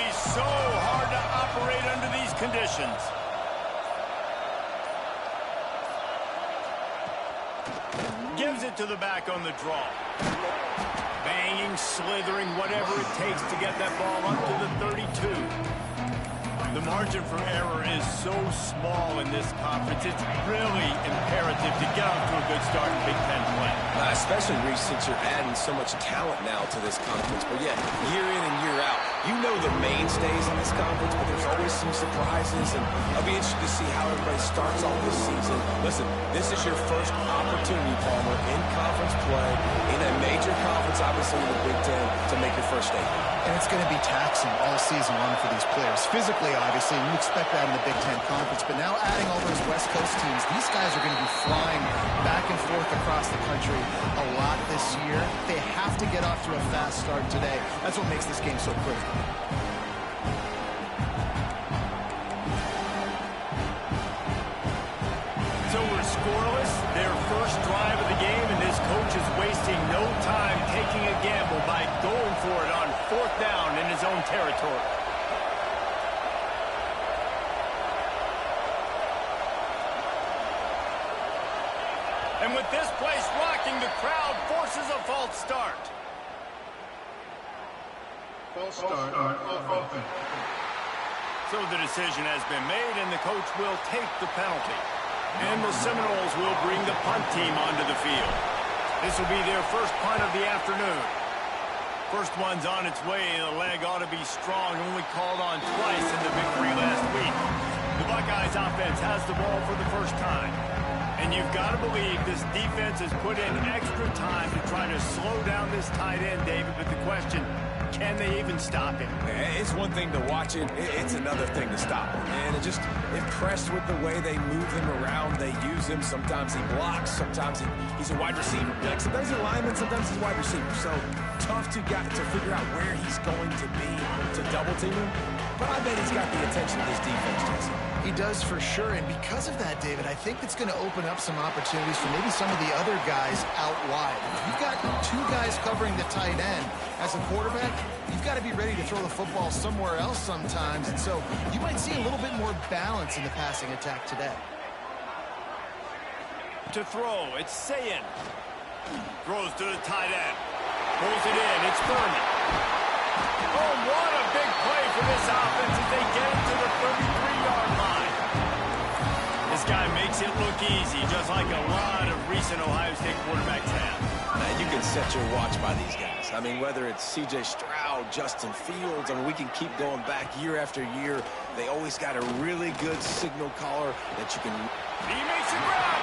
be so hard to operate under these conditions. Gives it to the back on the draw. Banging, slithering, whatever it takes to get that ball up to the 32. The margin for error is so small in this conference. It's really imperative to get off to a good start in Big Ten play. Especially, Reese, since you're adding so much talent now to this conference. But yeah, year in and year out, you know the mainstays in this conference, but there's always some surprises, and I'll be interested to see how everybody starts off this season. Listen, this is your first opportunity, Palmer, in conference play, in a major conference, obviously in the Big Ten, to make your first statement. And it's going to be taxing all season long for these players. Physically, obviously, and you expect that in the Big Ten Conference. But now adding all those West Coast teams, these guys are going to be flying back and forth across the country a lot this year. They have to get off to a fast start today. That's what makes this game so critical. So we're scoreless, their first drive of the game, and this coach is wasting no time taking a gamble by going for it on 4th down in his own territory. And with this place rocking, the crowd forces a false start. False start on offense. So the decision has been made, and the coach will take the penalty. And the Seminoles will bring the punt team onto the field. This will be their first punt of the afternoon. First one's on its way. The leg ought to be strong, only called on twice in the victory last week. The Buckeyes offense has the ball for the first time. And you've got to believe this defense has put in extra time to try to slow down this tight end, David. But the question, can they even stop him? It's one thing to watch it. It's another thing to stop him. And I'm just impressed with the way they move him around. They use him. Sometimes he blocks. Sometimes he's a wide receiver. Like sometimes he's a lineman. Sometimes he's a wide receiver. So tough to figure out where he's going to be to double team him. But I bet he's got the attention of this defense, Jason. He does for sure, and because of that, David, I think it's going to open up some opportunities for maybe some of the other guys out wide. If you've got two guys covering the tight end as a quarterback, you've got to be ready to throw the football somewhere else sometimes, and so you might see a little bit more balance in the passing attack today. To throw, it's Sayin. Throws to the tight end. Pulls it in, it's Furman. Oh, what a big play for this offense as they get it to the 33-yard line. This guy makes it look easy, just like a lot of recent Ohio State quarterbacks have. You can set your watch by these guys. I mean, whether it's C.J. Stroud, Justin Fields, I mean, we can keep going back year after year. They always got a really good signal caller that you can... He makes a grab.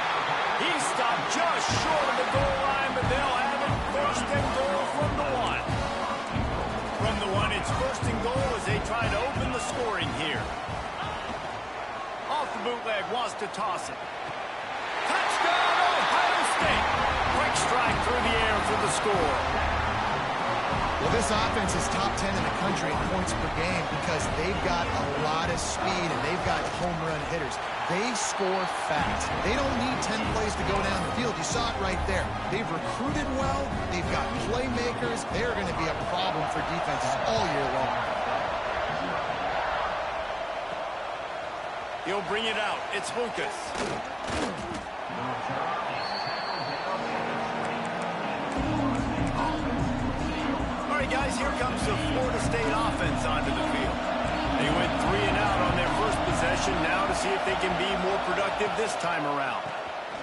He's stopped just short of the goal line, but they'll have it first and goal from the one. From the one, it's first and goal as they try to open the scoring here. Off the bootleg, wants to toss it. Touchdown, Ohio State. Quick strike through the air for the score. Well, this offense is top 10 in the country in points per game because they've got a lot of speed and they've got home run hitters. They score fast. They don't need 10 plays to go down the field. You saw it right there. They've recruited well. They've got playmakers. They're going to be a problem for defenses all year long. He'll bring it out. It's Lucas. All right, guys, here comes the Florida State offense onto the field. They went 3 and out on their first possession, now to see if they can be more productive this time around.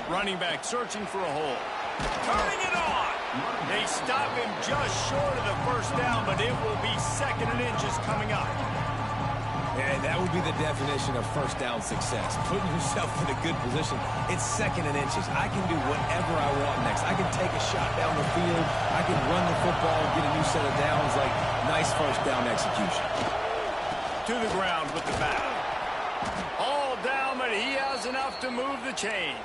Running back searching for a hole. Turning it on! They stop him just short of the first down, but it will be 2nd and inches coming up. And that would be the definition of first down success. Putting yourself in a good position. It's 2nd and inches. I can do whatever I want next. I can take a shot down the field. I can run the football and get a new set of downs. Like, nice first down execution. To the ground with the bat. All down, but he has enough to move the chains.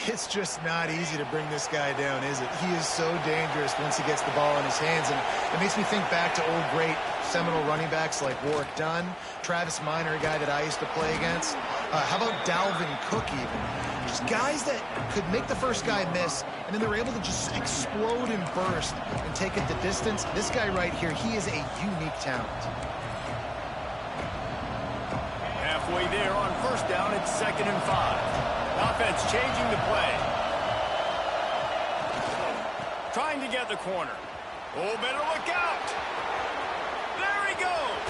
It's just not easy to bring this guy down, is it? He is so dangerous once he gets the ball in his hands, and it makes me think back to old great Seminole running backs like Warwick Dunn, Travis Minor, a guy that I used to play against. How about Dalvin Cook even? Just guys that could make the first guy miss, and then they were able to just explode and burst and take it the distance. This guy right here, he is a unique talent. Halfway there on first down, it's 2nd and 5. Offense changing the play. Trying to get the corner. Oh, better look out. There he goes.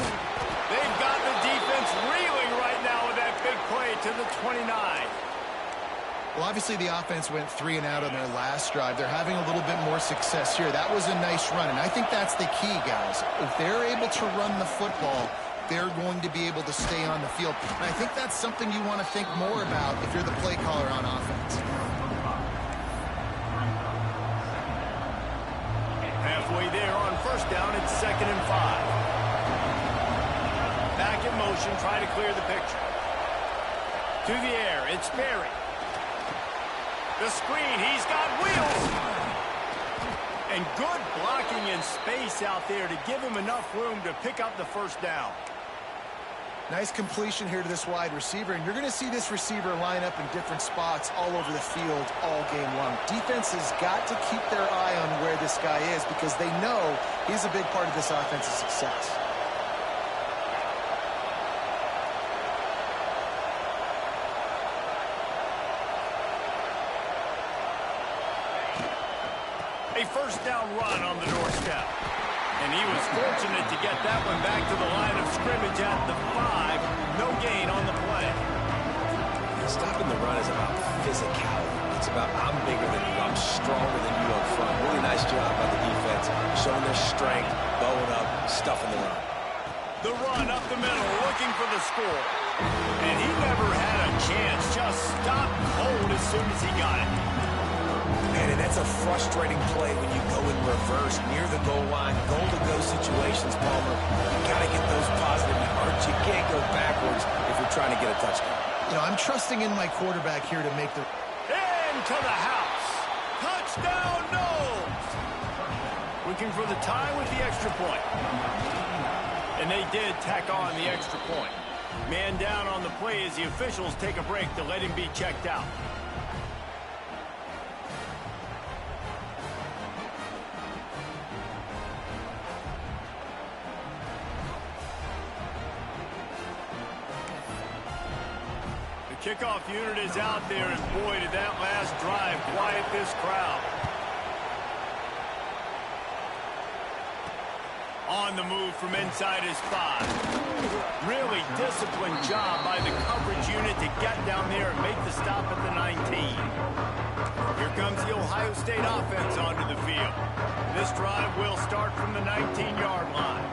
They've got the defense reeling right now with that big play to the 29. Well, obviously the offense went 3 and out on their last drive. They're having a little bit more success here. That was a nice run, and I think that's the key, guys. If they're able to run the football, they're going to be able to stay on the field. And I think that's something you want to think more about if you're the play caller on offense. Halfway there on first down, it's 2nd and 5. Back in motion, try to clear the picture. To the air, it's Perry. The screen, he's got wheels. And good blocking in space out there to give him enough room to pick up the first down. Nice completion here to this wide receiver, and you're going to see this receiver line up in different spots all over the field all game long. Defense has got to keep their eye on where this guy is because they know he's a big part of this offense's success. A first down run on the doorstep. And he was fortunate to get that one back to the line of scrimmage at the 5. No gain on the play. Stopping the run is about physicality. It's about I'm bigger than you, I'm stronger than you up front. Really nice job by the defense, showing their strength, bowing up, stuffing the run. The run up the middle, looking for the score. And he never had a chance, just stopped cold as soon as he got it. And that's a frustrating play when you go in reverse near the goal line, goal-to-go situations, Palmer. You got to get those positive yards. You can't go backwards if you're trying to get a touchdown. You know, I'm trusting in my quarterback here to make the... Into the house. Touchdown, Knowles. Looking for the tie with the extra point. And they did tack on the extra point. Man down on the play as the officials take a break to let him be checked out. Kickoff unit is out there, and boy, did that last drive quiet this crowd. On the move from inside his 5. Really disciplined job by the coverage unit to get down there and make the stop at the 19. Here comes the Ohio State offense onto the field. This drive will start from the 19-yard line.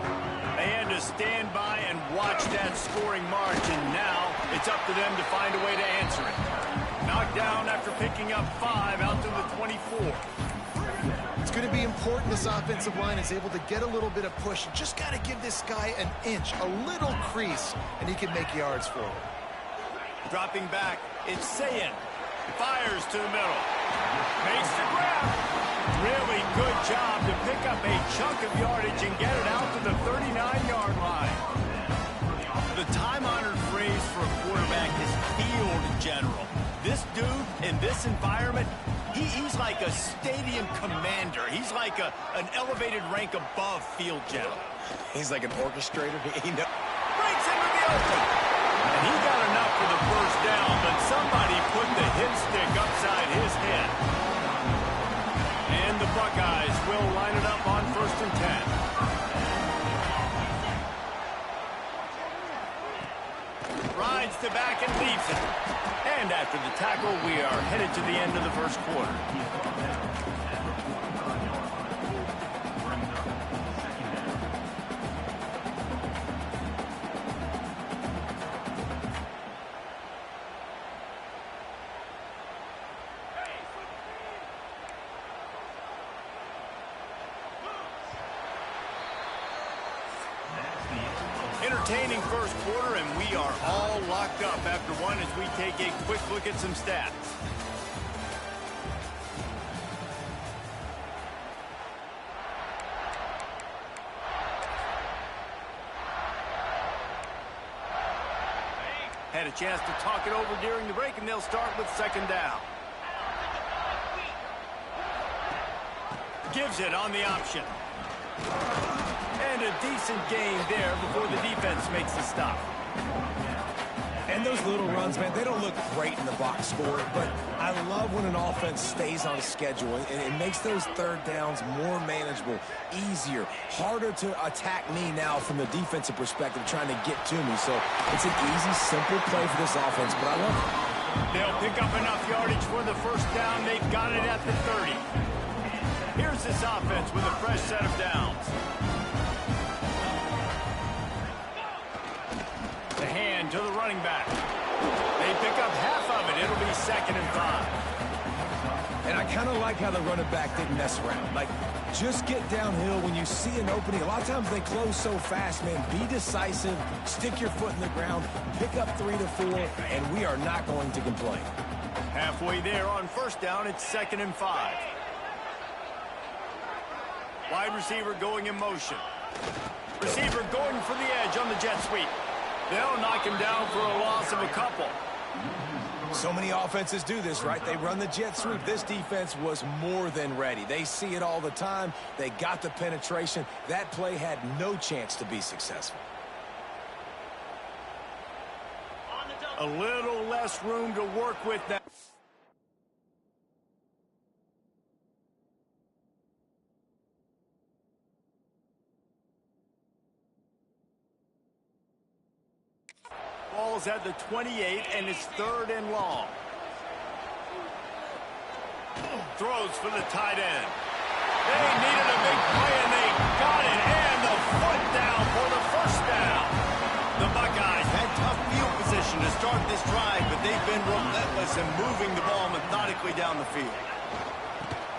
They had to stand by and watch that scoring march, and now it's up to them to find a way to answer it. Knocked down after picking up 5 out to the 24. It's going to be important this offensive line is able to get a little bit of push. You just got to give this guy an inch, a little crease, and he can make yards forward. Dropping back, it's Sayin. Fires to the middle. Makes the grab. Really good job to pick up a chunk of yardage and get it out to the 39-yard line. The time-honored phrase for a quarterback is field general. This dude in this environment, he's like a stadium commander. He's like an elevated rank above field general. He's like an orchestrator. He knows. Breaks into the open. And he got enough for the first down, but somebody put the hit stick upside his head. And the Buckeyes will line it up on 1st and 10. Rides to back and leaves it. And after the tackle, we are headed to the end of the first quarter. Entertaining first quarter, and we are all locked up after one as we take a quick look at some stats. Had a chance to talk it over during the break, and they'll start with 2nd down. Gives it on the option. And a decent gain there before the defense makes the stop. And those little runs, man, they don't look great in the box score, but I love when an offense stays on schedule, and it makes those third downs more manageable, easier, harder to attack me now from the defensive perspective trying to get to me. So it's an easy, simple play for this offense, but I love it. They'll pick up enough yardage for the first down. They've got it at the 30. Here's this offense with a fresh set of downs. The hand to the running back. They pick up half of it. It'll be 2nd and 5. And I kind of like how the running back didn't mess around. Like, just get downhill when you see an opening. A lot of times they close so fast, man. Be decisive, stick your foot in the ground, pick up 3 to 4, and we are not going to complain. Halfway there on first down, it's 2nd and 5. Wide receiver going in motion. Receiver going for the edge on the jet sweep. They'll knock him down for a loss of a couple. So many offenses do this, right? They run the jet sweep. This defense was more than ready. They see it all the time. They got the penetration. That play had no chance to be successful. A little less room to work with now. Ball's at the 28, and it's 3rd and long. Throws for the tight end. They needed a big play, and they got it. And the foot down for the first down. The Buckeyes had tough field position to start this drive, but they've been relentless in moving the ball methodically down the field.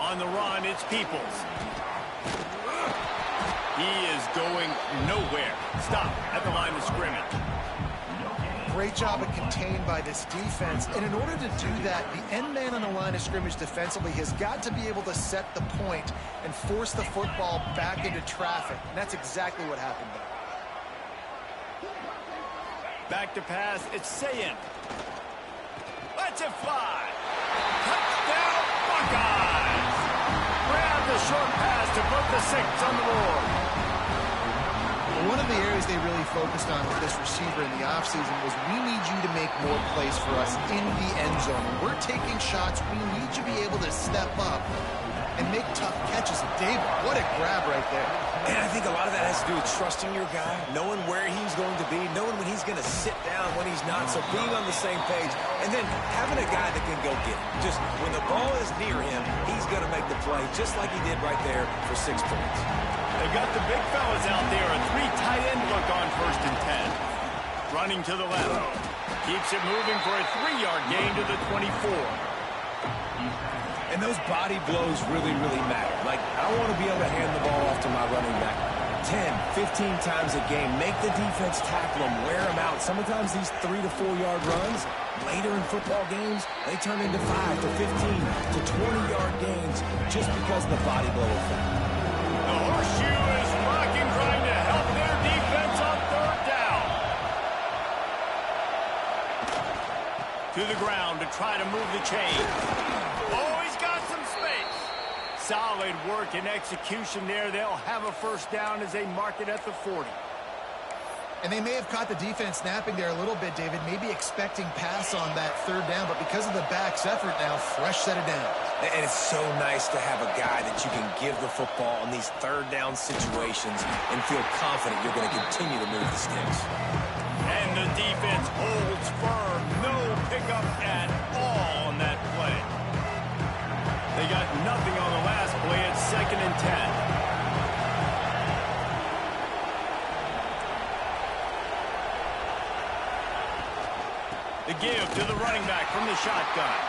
On the run, it's Peoples. He is going nowhere. Stop at the line of scrimmage. Great job of contained by this defense. And in order to do that, the end man on the line of scrimmage defensively has got to be able to set the point and force the football back into traffic. And that's exactly what happened there. Back to pass, it's Sayin. Let's it fly. Touchdown, Buckeyes. Grab the short pass to put the 6 on the board. One of the areas they really focused on with this receiver in the offseason was we need you to make more plays for us in the end zone. When we're taking shots, we need you to be able to step up and make tough catches. David, what a grab right there. And I think a lot of that has to do with trusting your guy, knowing where he's going to be, knowing when he's going to sit down, when he's not, so being on the same page, and then having a guy that can go get it. Just when the ball is near him, he's going to make the play, just like he did right there for 6 points. They've got the big fellas out there. A 3 tight end look on 1st and 10. Running to the left. Keeps it moving for a 3-yard gain to the 24. And those body blows really, really matter. Like, I want to be able to hand the ball off to my running back 10, 15 times a game. Make the defense tackle them, wear them out. Sometimes these 3 to 4-yard runs, later in football games, they turn into 5 to 15 to 20-yard gains just because of the body blow effect. The horseshoe is rocking, trying to help their defense on 3rd down. To the ground to try to move the chain. Oh, he's got some space. Solid work and execution there. They'll have a first down as they mark it at the 40. And they may have caught the defense napping there a little bit, David, maybe expecting pass on that 3rd down, but because of the back's effort now, fresh set of downs. And it's so nice to have a guy that you can give the football in these 3rd down situations and feel confident you're going to continue to move the sticks. And the defense holds firm. No pickup at all on that play. They got nothing on the last play. It's 2nd and 10. The give to the running back from the shotgun.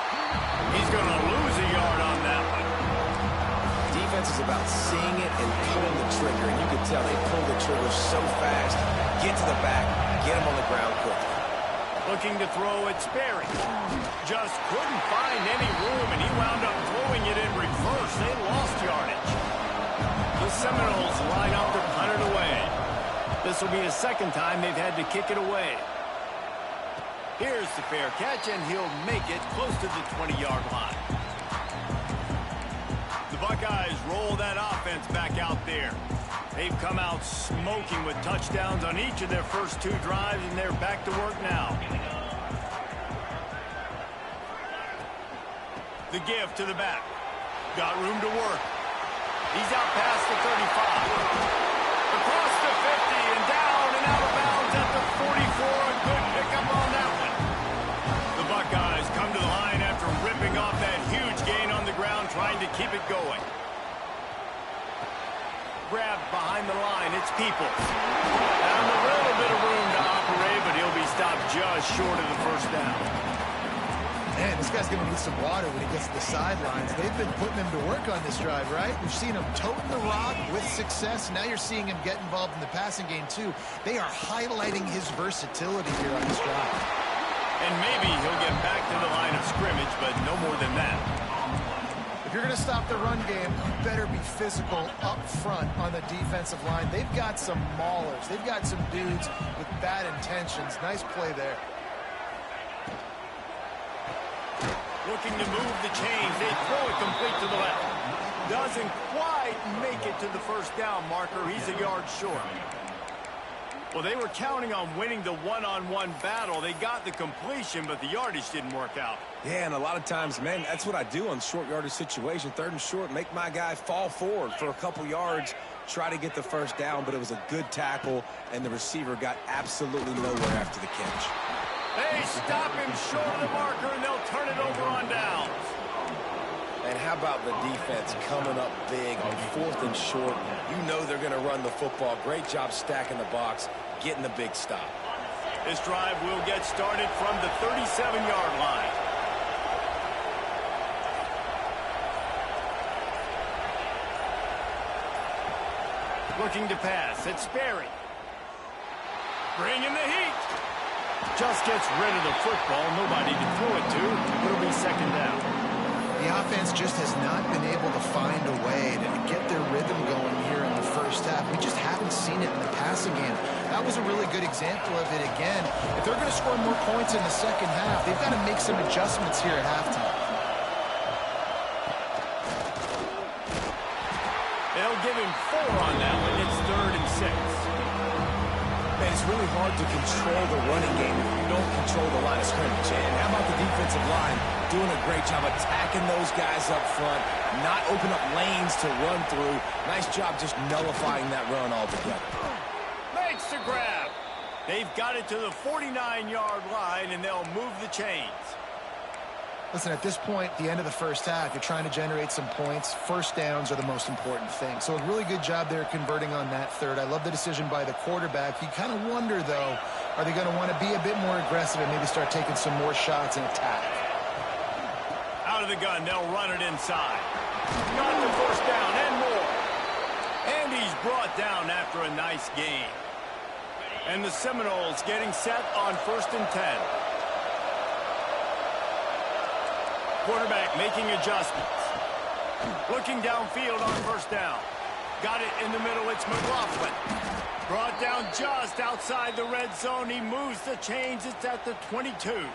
He's going to lose a yard on that one. Defense is about seeing it and pulling the trigger, and you can tell they pull the trigger so fast. Get to the back, get him on the ground quickly. Looking to throw at Sperry. Just couldn't find any room, and he wound up throwing it in reverse. They lost yardage. The Seminoles line up to punt it away. This will be the 2nd time they've had to kick it away. Here's the fair catch, and he'll make it close to the 20-yard line. The Buckeyes roll that offense back out there. They've come out smoking with touchdowns on each of their first 2 drives, and they're back to work now. The give to the back. Got room to work. He's out past the 35. Across the 50 and down and out of bounds at the 44. A good pickup on that one. The Buckeyes come to the line after ripping off that huge gain on the ground, trying to keep it going. Grabbed behind the line. It's Peoples. Found a little bit of room to operate, but he'll be stopped just short of the first down. Man, this guy's going to need some water when he gets to the sidelines. They've been putting him to work on this drive, right? We've seen him toting the rock with success. Now you're seeing him get involved in the passing game, too. They are highlighting his versatility here on this drive. And maybe he'll get back to the line of scrimmage, but no more than that. If you're going to stop the run game, you better be physical up front on the defensive line. They've got some maulers. They've got some dudes with bad intentions. Nice play there. Looking to move the chains. They throw it complete to the left. Doesn't quite make it to the first down marker. He's a yard short. Well, they were counting on winning the one-on-one battle. They got the completion, but the yardage didn't work out. Yeah, and a lot of times, man, that's what I do on short yardage situation. 3rd and short, make my guy fall forward for a couple yards, try to get the first down, but it was a good tackle, and the receiver got absolutely nowhere after the catch. They stop him short of the marker, and they'll turn it over on downs. And how about the defense coming up big on 4th and short? You know they're going to run the football. Great job stacking the box, getting the big stop. This drive will get started from the 37-yard line. Looking to pass. It's Sperry. Bringing the heat. Just gets rid of the football. Nobody to throw it to. It'll be second down. The offense just has not been able to find a way to get their rhythm going here in the first half. We just haven't seen it in the passing game. That was a really good example of it again. If they're going to score more points in the second half, they've got to make some adjustments here at halftime. They'll give him 4 on that one. It's 3rd and 6. Man, it's really hard to control the running game if you don't control the line of scrimmage. And how about the defensive line doing a great job attacking those guys up front, not open up lanes to run through. Nice job just nullifying that run altogether. Makes the grab. They've got it to the 49-yard line, and they'll move the chains. Listen, at this point, the end of the first half, you're trying to generate some points. First downs are the most important thing. So a really good job there converting on that third. I love the decision by the quarterback. You kind of wonder, though, are they going to want to be a bit more aggressive and maybe start taking some more shots and attack? Out of the gun, they'll run it inside. Got the first down and more. And he's brought down after a nice gain. And the Seminoles getting set on 1st and 10. Quarterback making adjustments. Looking downfield on first down. Got it in the middle. It's McLaughlin. Brought down just outside the red zone. He moves the chains. It's at the 22.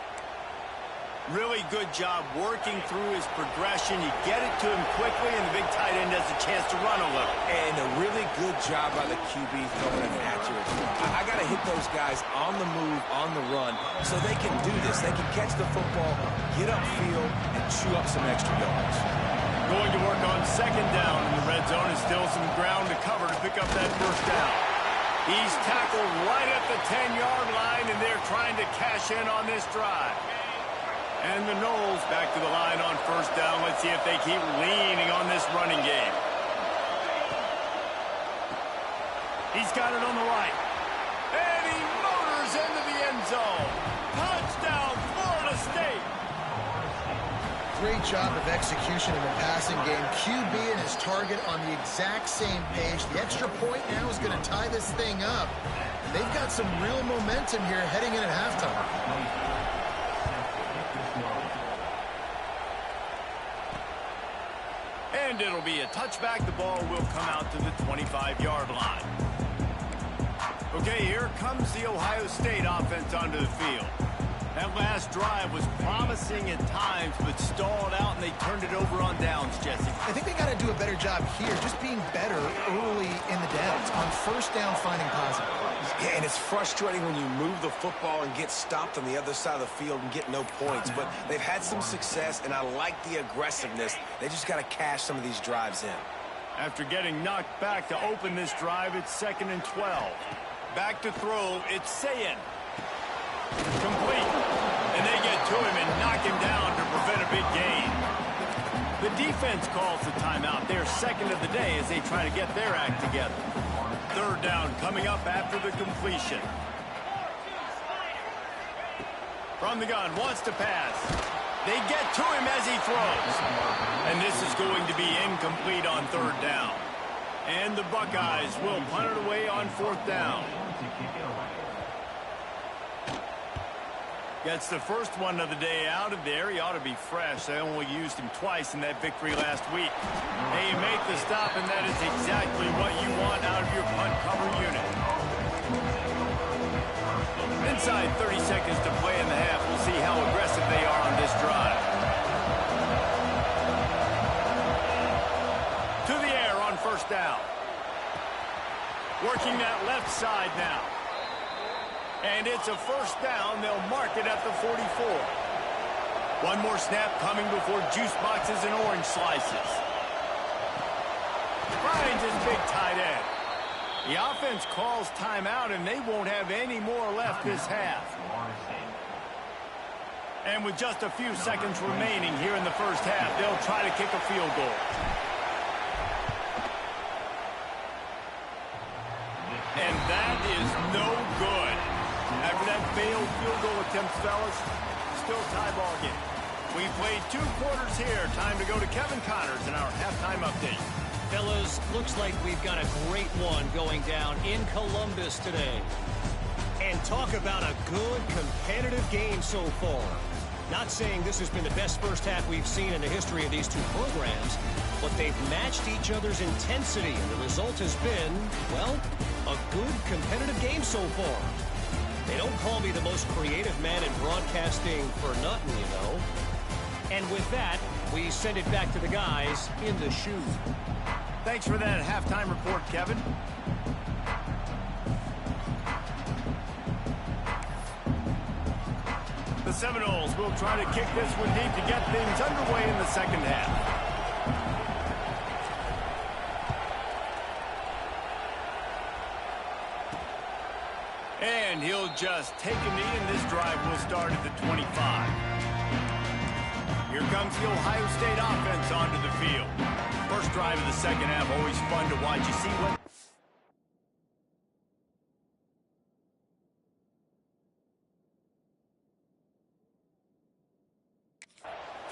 Really good job working through his progression. You get it to him quickly, and the big tight end has a chance to run a little. And a really good job by the QB throwing it accurately. I got to hit those guys on the move, on the run, so they can do this. They can catch the football, get upfield, and chew up some extra yards. Going to work on second down in the red zone, and still some ground to cover to pick up that first down. He's tackled right at the 10-yard line, and they're trying to cash in on this drive. And the Noles back to the line on first down. Let's see if they keep leaning on this running game. He's got it on the right. And he motors into the end zone. Touchdown, Florida State. Great job of execution in the passing game. QB and his target on the exact same page. The extra point now is going to tie this thing up. And they've got some real momentum here heading in at halftime. And it'll be a touchback. The ball will come out to the 25-yard line. Okay, here comes the Ohio State offense onto the field. That last drive was promising at times, but stalled out, and they turned it over on downs, Jesse. I think they got to do a better job here, just being better early in the downs. On first down, finding positive plays. Yeah, and it's frustrating when you move the football and get stopped on the other side of the field and get no points. But they've had some success, and I like the aggressiveness. They just got to cash some of these drives in. After getting knocked back to open this drive, it's 2nd and 12. Back to throw, it's Sayin. Complete. And they get to him and knock him down to prevent a big gain. The defense calls the timeout. They're second of the day as they try to get their act together. 3rd down coming up after the completion. From the gun, wants to pass. They get to him as he throws. And this is going to be incomplete on 3rd down. And the Buckeyes will punt it away on 4th down. Gets the first one of the day out of there. He ought to be fresh. They only used him twice in that victory last week. They make the stop, and that is exactly what you want out of your punt cover unit. Inside 30 seconds to play in the half. We'll see how aggressive they are on this drive. To the air on 1st down. Working that left side now. And it's a 1st down. They'll mark it at the 44. One more snap coming before juice boxes and orange slices. Finds his big tight end. The offense calls timeout, and they won't have any more left this half. And with just a few seconds remaining here in the 1st half, they'll try to kick a field goal. And that is no good. After that failed field goal attempt, fellas, still tie ball game. We played 2 quarters here. Time to go to Kevin Connors in our halftime update. Fellas, looks like we've got a great one going down in Columbus today. And talk about a good competitive game so far. Not saying this has been the best first half we've seen in the history of these 2 programs, but they've matched each other's intensity, and the result has been, well, a good competitive game so far. They don't call me the most creative man in broadcasting for nothing, you know. And with that, we send it back to the guys in the chute. Thanks for that halftime report, Kevin. The Seminoles will try to kick this one deep to get things underway in the 2nd half. And he'll just take a knee, and this drive will start at the 25. Here comes the Ohio State offense onto the field. First drive of the 2nd half, always fun to watch. You see what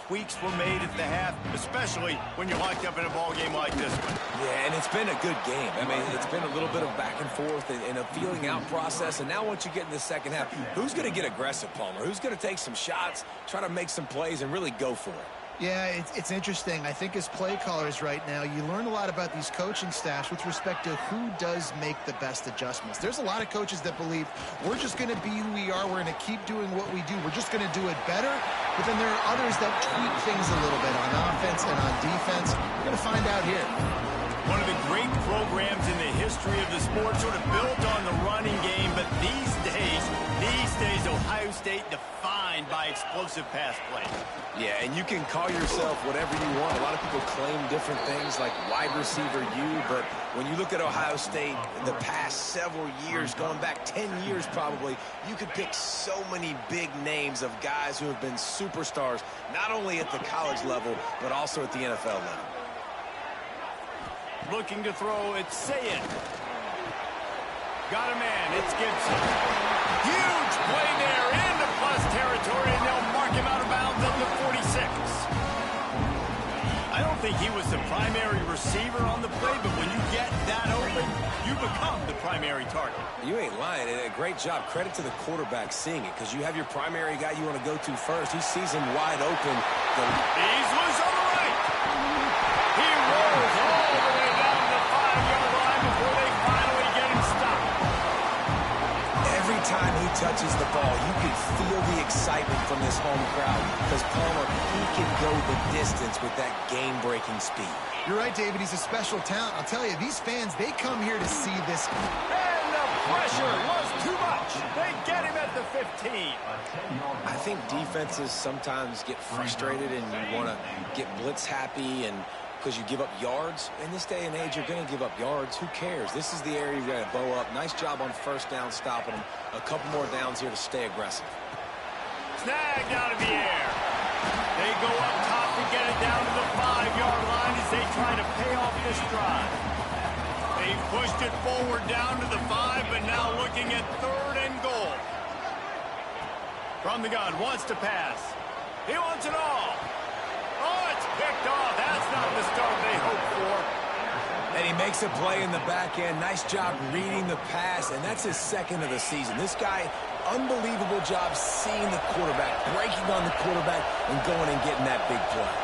tweaks were made at the half, especially when you're locked up in a ball game like this one. Yeah, and it's been a good game. I mean, it's been a little bit of back and forth and a feeling out process. And now once you get in the 2nd half, who's going to get aggressive, Palmer? Who's going to take some shots, try to make some plays, and really go for it? Yeah, it's interesting. I think as play callers right now, you learn a lot about these coaching staffs with respect to who does make the best adjustments. There's a lot of coaches that believe we're just going to be who we are. We're going to keep doing what we do. We're just going to do it better. But then there are others that tweak things a little bit on offense and on defense. We're going to find out here. One of the great programs in the history of the sport, sort of built on the running game, but these days, Ohio State defined by explosive pass play. Yeah, and you can call yourself whatever you want. A lot of people claim different things like wide receiver U, but when you look at Ohio State the past several years, going back 10 years probably, you could pick so many big names of guys who have been superstars, not only at the college level, but also at the NFL level. Looking to throw, it's Sayin. Got a man, it's Gibson. Huge play there into plus territory, and they'll mark him out of bounds at the 46. I don't think he was the primary receiver on the play, but when you get that open, you become the primary target. You ain't lying. A great job. Credit to the quarterback seeing it, because you have your primary guy you want to go to first. He sees him wide open. He's loose on the right. He rolls all the way down to the 5-yard line before they finally get him stopped. Every time he touches the ball, you can feel the excitement from this home crowd, because Palmer, he can go the distance with that game-breaking speed. You're right, David. He's a special talent. I'll tell you, these fans, they come here to see this. And the pressure was too much. They get him at the 15. I think defenses sometimes get frustrated and you want to get blitz happy and because you give up yards. In this day and age, you're going to give up yards. Who cares? This is the area you've got to bow up. Nice job on first down stopping them. A couple more downs here to stay aggressive. Snagged out of the air. They go up top to get it down to the 5-yard line as they try to pay off this drive. They pushed it forward down to the 5, but now looking at 3rd and goal. From the gun, wants to pass. He wants it all. Oh, it's picked off. That's not the start they hoped for. And he makes a play in the back end. Nice job reading the pass, and that's his 2nd of the season. This guy, unbelievable job seeing the quarterback, breaking on the quarterback, and going and getting that big play.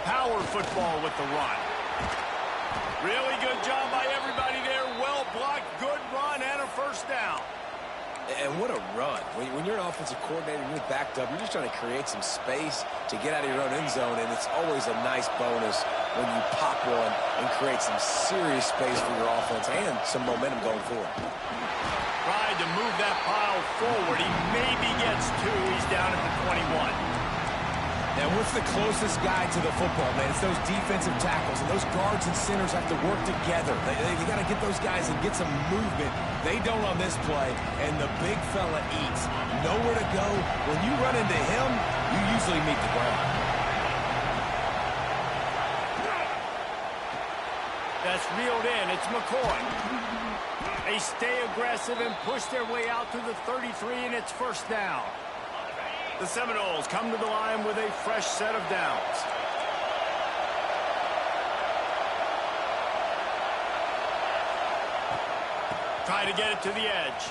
Power football with the run. Really good job by everybody there. Well blocked, good run, and a first down. And what a run. When you're an offensive coordinator and you're backed up, you're just trying to create some space to get out of your own end zone, and it's always a nice bonus when you pop one and create some serious space for your offense and some momentum going forward. Tried to move that pile forward. He maybe gets 2. He's down at the 21. And what's the closest guy to the football, man? It's those defensive tackles, and those guards and centers have to work together. They got to get those guys and get some movement. They don't on this play, and the big fella eats. Nowhere to go. When you run into him, you usually meet the ground. That's reeled in. It's McCoy. They stay aggressive and push their way out to the 33, and it's first down. The Seminoles come to the line with a fresh set of downs. Try to get it to the edge.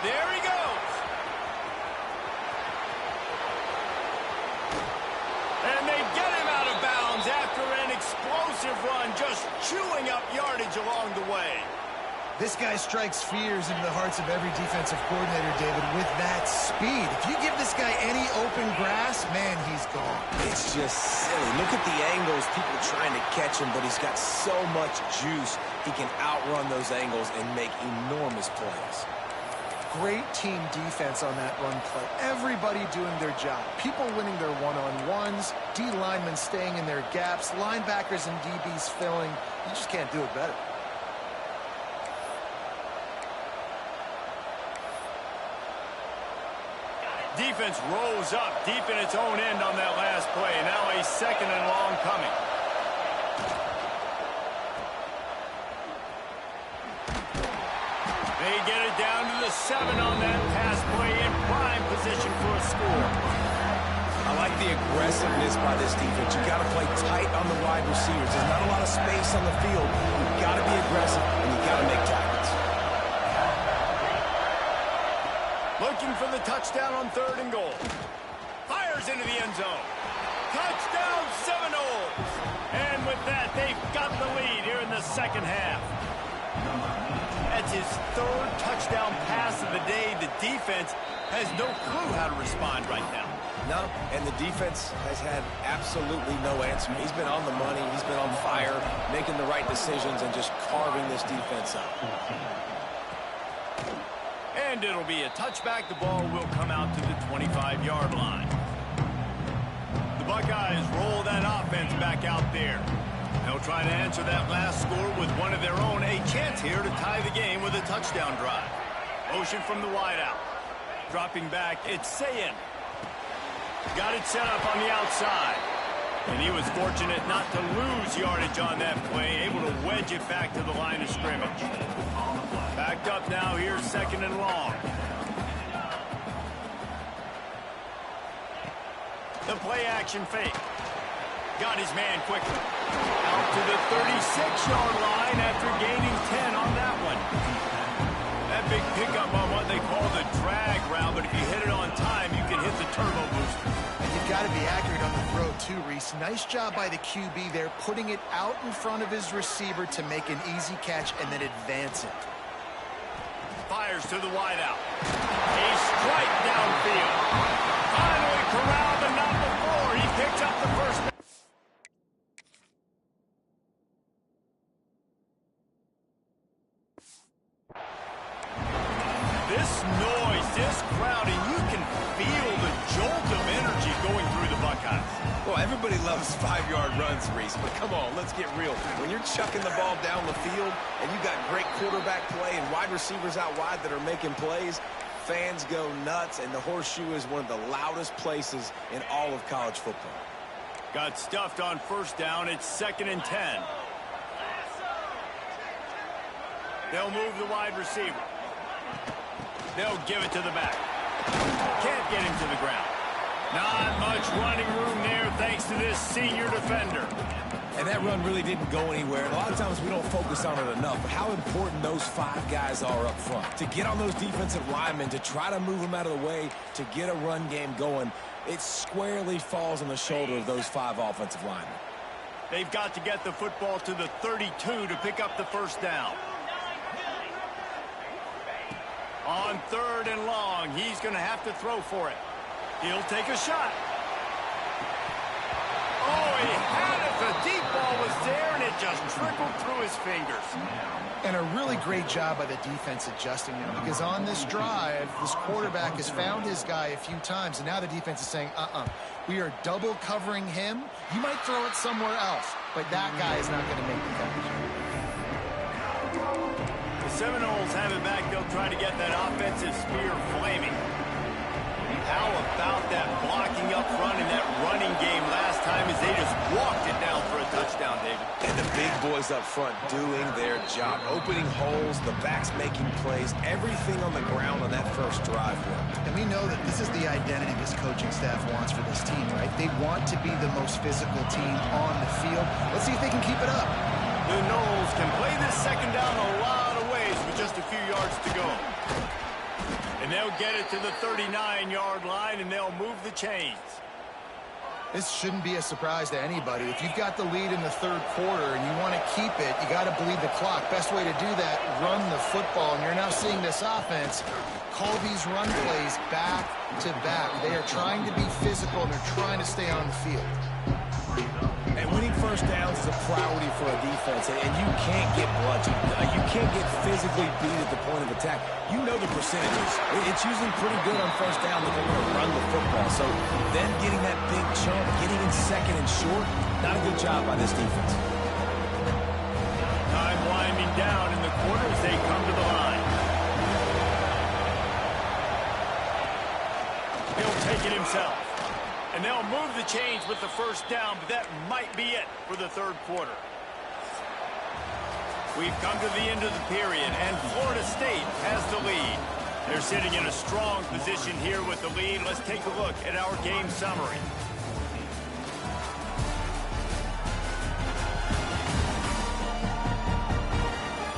There he goes. And they get him out of bounds after an explosive run, just chewing up yardage along the way. This guy strikes fears into the hearts of every defensive coordinator, David, with that speed. If you give this guy any open grass, man, he's gone. It's just silly. Look at the angles, people trying to catch him, but he's got so much juice. He can outrun those angles and make enormous plays. Great team defense on that run play. Everybody doing their job. People winning their one-on-ones, D linemen staying in their gaps, linebackers and DBs filling. You just can't do it better. Defense rose up deep in its own end on that last play. Now a 2nd and long coming. They get it down to the 7 on that pass play in prime position for a score. I like the aggressiveness by this defense. You got to play tight on the wide receivers. There's not a lot of space on the field. You've got to be aggressive, and you've got to make tackles. Looking for the touchdown on 3rd and goal. Fires into the end zone. Touchdown Seminoles! And with that, they've got the lead here in the second half. That's his 3rd touchdown pass of the day. The defense has no clue how to respond right now. No, and the defense has had absolutely no answer. He's been on the money. He's been on fire, making the right decisions and just carving this defense up. And it'll be a touchback. The ball will come out to the 25-yard line. The Buckeyes roll that offense back out there. They'll try to answer that last score with one of their own. A chance here to tie the game with a touchdown drive. Motion from the wideout. Dropping back, it's Sayin. Got it set up on the outside. And he was fortunate not to lose yardage on that play, able to wedge it back to the line of scrimmage. Backed up now, here's 2nd and long. The play action fake. Got his man quickly. Out to the 36-yard line after gaining 10 on that one. That big pickup on what they call the drag route, but if you hit it on time, you can hit the turbo booster. And you've got to be accurate on the throw, too, Reese. Nice job by the QB there, putting it out in front of his receiver to make an easy catch and then advance it. Fires to the wideout. A strike downfield. Finally corralled, but not before. He picks up the first down. This noise, this crowd, and you can feel the jolt of energy going through the Buckeyes. Well, everybody loves 5-yard runs, Reese, but come on, let's get real. When you're chucking the ball down the field and you got great quarterback play and wide receivers out wide that are making plays, fans go nuts, and the Horseshoe is one of the loudest places in all of college football. Got stuffed on first down. It's 2nd and 10. They'll move the wide receiver. They'll give it to the back. Can't get him to the ground. Not much running room there thanks to this senior defender. And that run really didn't go anywhere. And a lot of times we don't focus on it enough, but how important those 5 guys are up front. To get on those defensive linemen, to try to move them out of the way, to get a run game going, it squarely falls on the shoulder of those 5 offensive linemen. They've got to get the football to the 32 to pick up the first down. On 3rd and long, he's going to have to throw for it. He'll take a shot. Oh, he had it. The deep ball was there, and it just trickled through his fingers. And a really great job by the defense adjusting him, because on this drive, this quarterback has found his guy a few times, and now the defense is saying, we are double covering him. You might throw it somewhere else, but that guy is not going to make the catch. The Seminoles have it back. They'll try to get that offensive spear flaming. How about that blocking up front in that running game last time as they just walked it down for a touchdown, David? And the big boys up front doing their job, opening holes, the backs making plays, everything on the ground on that first drive worked. And we know that this is the identity this coaching staff wants for this team, right? They want to be the most physical team on the field. Let's see if they can keep it up. The Noles can play this second down a lot of ways with just a few yards to go. And they'll get it to the 39-yard line, and they'll move the chains. This shouldn't be a surprise to anybody. If you've got the lead in the 3rd quarter and you want to keep it, you got to bleed the clock. Best way to do that, run the football. And you're now seeing this offense call these run plays back to back. They are trying to be physical, and they're trying to stay on the field. And winning first downs is a priority for a defense, and you can't get bludgeoned. You can't get physically beat at the point of attack. You know the percentages. It's usually pretty good on first down that they're going to run the football. So then getting that big chunk, getting in 2nd and short, not a good job by this defense. Time winding down in the quarter as they come to the line. He'll take it himself. And they'll move the chains with the first down, but that might be it for the 3rd quarter. We've come to the end of the period, and Florida State has the lead. They're sitting in a strong position here with the lead. Let's take a look at our game summary.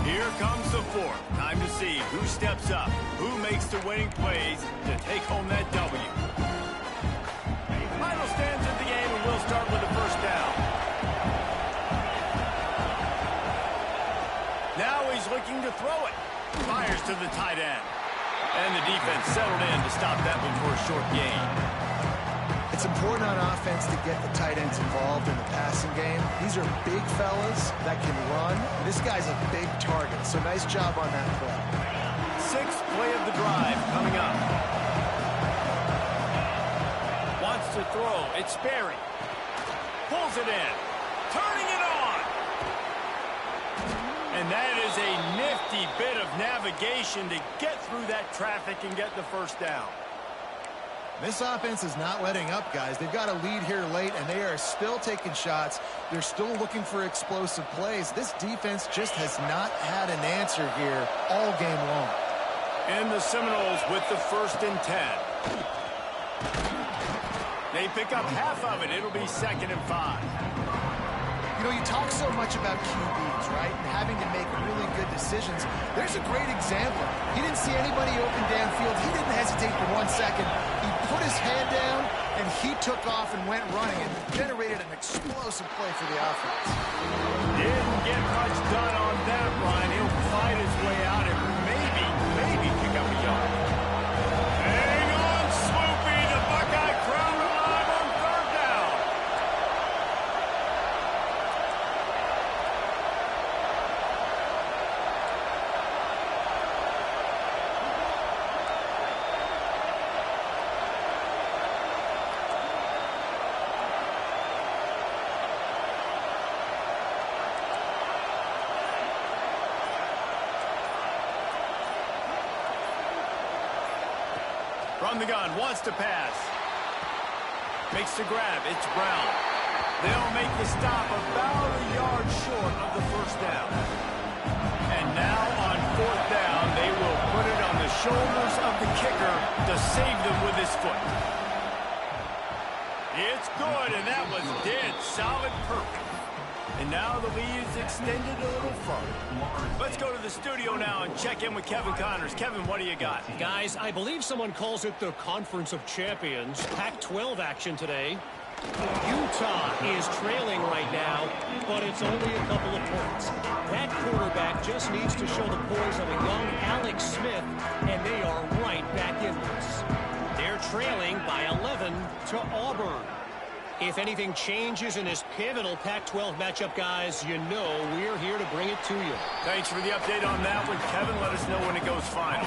Here comes the 4th. Time to see who steps up, who makes the winning plays to take home that W. Final stands of the game, and we'll start with the first down. Now he's looking to throw it. Fires to the tight end. And the defense settled in to stop that one for a short gain. It's important on offense to get the tight ends involved in the passing game. These are big fellas that can run. This guy's a big target, so nice job on that play. 6th play of the drive coming up. Wants to throw. It's Sperry. Pulls it in. Turning it on. And that is a nifty bit of navigation to get through that traffic and get the first down. This offense is not letting up, guys. They've got a lead here late, and they are still taking shots. They're still looking for explosive plays. This defense just has not had an answer here all game long. And the Seminoles with the 1st and 10. They pick up half of it. It'll be 2nd and 5. You know, you talk so much about QBs, right, and having to make really good decisions. There's a great example. He didn't see anybody open downfield. He didn't hesitate for 1 second. He put his head down, and he took off and went running and generated an explosive play for the offense. Didn't get much done on that run. He'll fight his way out and maybe pick up a yard. Hang on, Swoopy. The Buckeye crowd alive on 3rd down. From the gun, wants to pass. Makes the grab. It's Brown. They'll make the stop about a yard short of the first down. And now on fourth down, they will put it on the shoulders of the kicker to save them with his foot. It's good, and that was dead solid perfect. And now the lead is extended a little further. Let's go to the studio now and check in with Kevin Connors. Kevin, what do you got? Guys, I believe someone calls it the Conference of Champions. Pac-12 action today. Utah is trailing right now, but it's only a couple of points. That quarterback just needs to show the poise of a young Alex Smith, and they are right back in this. They're trailing by 11 to Auburn. If anything changes in this pivotal Pac-12 matchup, guys, you know we're here to bring it to you. Thanks for the update on that one, Kevin. Let us know when it goes final.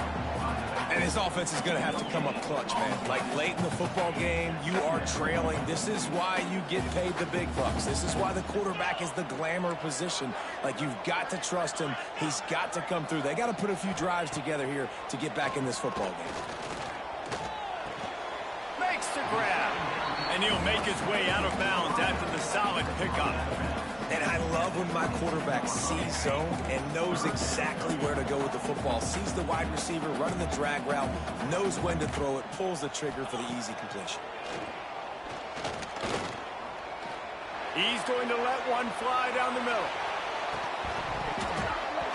And his offense is going to have to come up clutch, man. Like late in the football game, you are trailing. This is why you get paid the big bucks. This is why the quarterback is the glamour position. Like, you've got to trust him. He's got to come through. They got to put a few drives together here to get back in this football game. Makes the grab. And he'll make his way out of bounds after the solid pickup. And I love when my quarterback sees zone and knows exactly where to go with the football. Sees the wide receiver running the drag route, knows when to throw it, pulls the trigger for the easy completion. He's going to let one fly down the middle.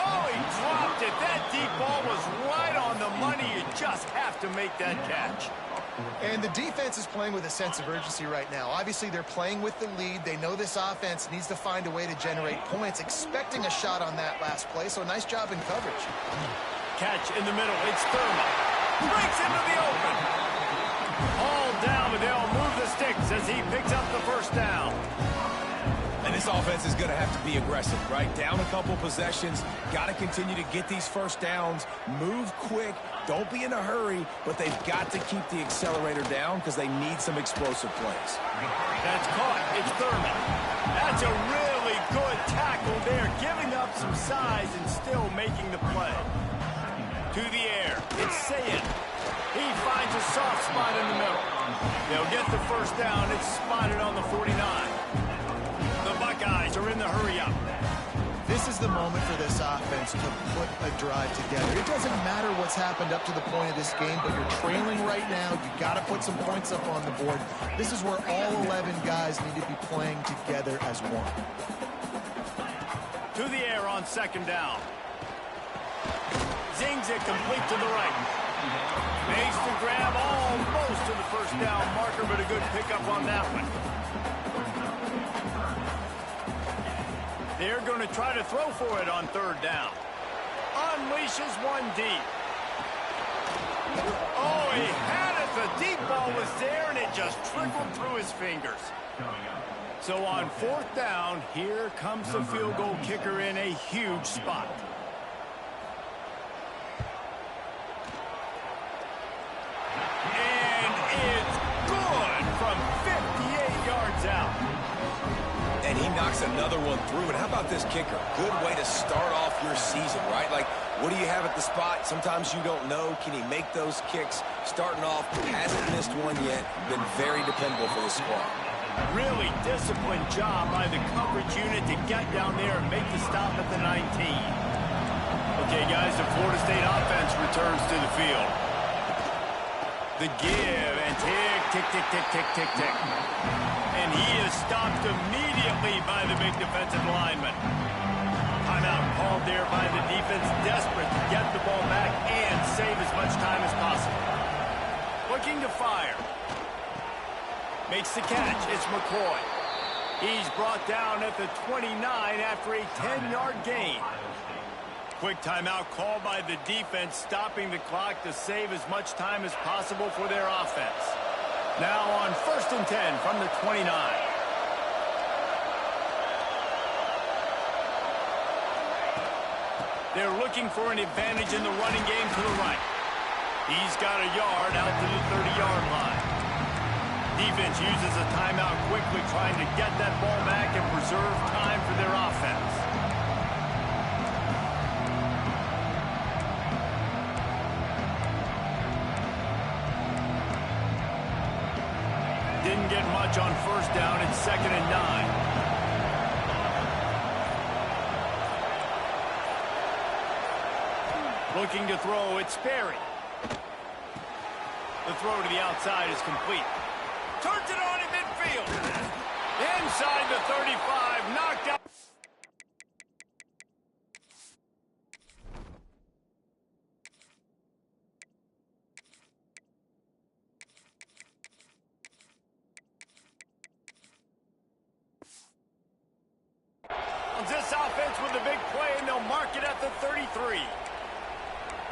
Oh, he dropped it. That deep ball was right on the money. You just have to make that catch. And the defense is playing with a sense of urgency right now. Obviously, they're playing with the lead. They know this offense needs to find a way to generate points, expecting a shot on that last play. So nice job in coverage. Catch in the middle. It's Thurman. Breaks into the open. All down, but they'll move the sticks as he picks up the first down. And this offense is going to have to be aggressive, right? Down a couple possessions. Got to continue to get these first downs. Move quick. Don't be in a hurry, but they've got to keep the accelerator down because they need some explosive plays. That's caught. It's Thurman. That's a really good tackle there, giving up some size and still making the play. To the air. It's Sayin. He finds a soft spot in the middle. They'll get the first down. It's spotted on the 49. The Buckeyes are in the hurry-up. This is the moment for this offense to put a drive together. It doesn't matter what's happened up to the point of this game, but you're trailing right now. You've got to put some points up on the board. This is where all 11 guys need to be playing together as one. To the air on second down. Zings it complete to the right. Makes the grab almost to the first down marker, but a good pickup on that one. They're going to try to throw for it on third down. Unleashes one deep. Oh, he had it. The deep ball was there, and it just trickled through his fingers. So on fourth down, here comes the field goal kicker in a huge spot. And it's good from 58 yards out. And he knocks another one through. And how about this kicker? Good way to start off your season, right? Like, what do you have at the spot? Sometimes you don't know. Can he make those kicks? Starting off, hasn't missed one yet. Been very dependable for the squad. Really disciplined job by the coverage unit to get down there and make the stop at the 19. Okay, guys, the Florida State offense returns to the field. The give and tick, tick, tick, tick, tick, tick, tick. And he is stopped immediately by the big defensive lineman. Timeout called there by the defense, desperate to get the ball back and save as much time as possible. Looking to fire. Makes the catch. It's McCoy. He's brought down at the 29 after a 10-yard gain. Quick timeout called by the defense, stopping the clock to save as much time as possible for their offense. Now on 1st and 10 from the 29. They're looking for an advantage in the running game to the right. He's got a yard out to the 30-yard line. Defense uses a timeout quickly, trying to get that ball back and preserve time for their offense. didn't get much on first down. It's 2nd and 9. Looking to throw, it's Sperry. The throw to the outside is complete. Turns it on in midfield. Inside the 35, knocked out. This offense with a big play, and they'll mark it at the 33.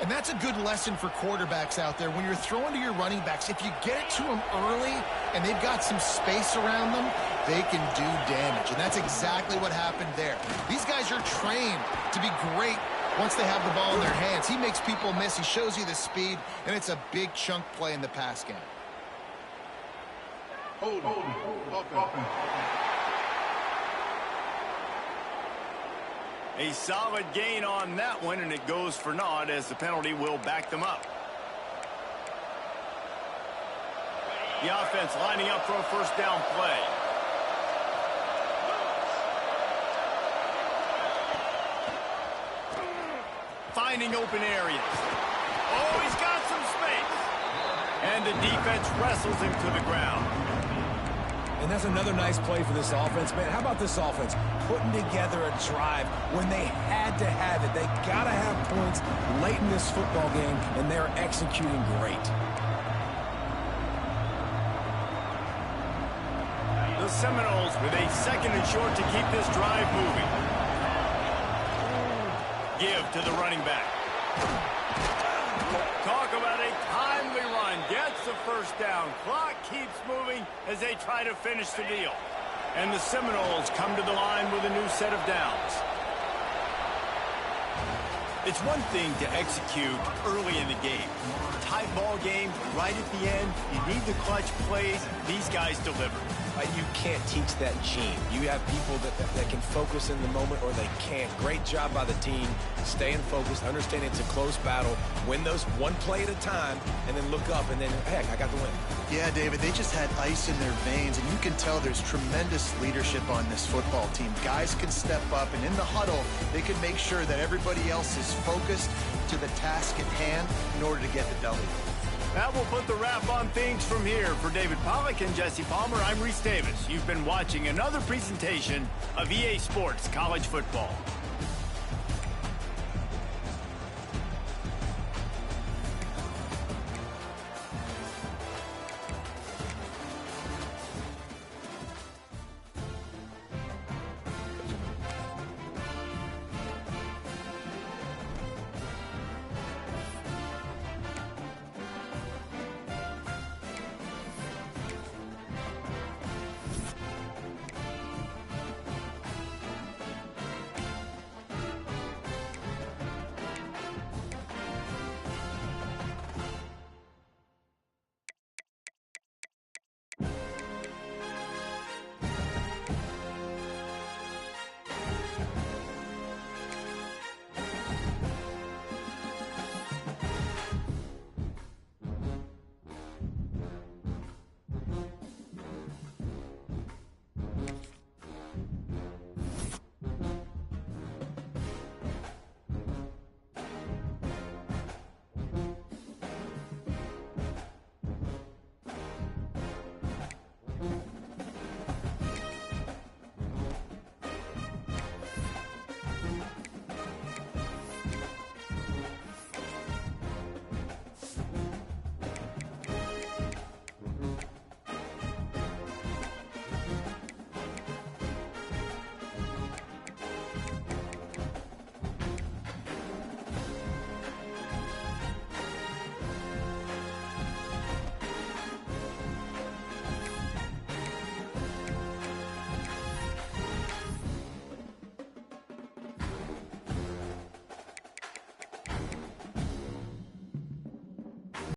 And that's a good lesson for quarterbacks out there. When you're throwing to your running backs, if you get it to them early and they've got some space around them, they can do damage. And that's exactly what happened there. These guys are trained to be great once they have the ball in their hands. He makes people miss. He shows you the speed, and it's a big chunk play in the pass game. Hold offense. A solid gain on that one, and it goes for naught as the penalty will back them up. The offense lining up for a first down play. Finding open areas. Oh, he's got some space. And the defense wrestles him to the ground. And that's another nice play for this offense, man. How about this offense? Putting together a drive when they had to have it. They got to have points late in this football game, and they're executing great. The Seminoles with a 2nd and short to keep this drive moving. Give to the running back. Talk about a timely run. Gets the first down. Clock keeps moving as they try to finish the deal. And the Seminoles come to the line with a new set of downs. It's one thing to execute early in the game. Tight ball game, right at the end. You need the clutch plays. These guys deliver. You can't teach that gene. You have people that can focus in the moment or they can't. Great job by the team, staying focused, understanding it's a close battle, win those one play at a time, and then look up, and then, heck, I got the win. Yeah, David, they just had ice in their veins, and you can tell there's tremendous leadership on this football team. Guys can step up, and in the huddle, they can make sure that everybody else is focused to the task at hand in order to get the W. That will put the wrap on things from here. For David Pollack and Jesse Palmer, I'm Reese Davis. You've been watching another presentation of EA Sports College Football.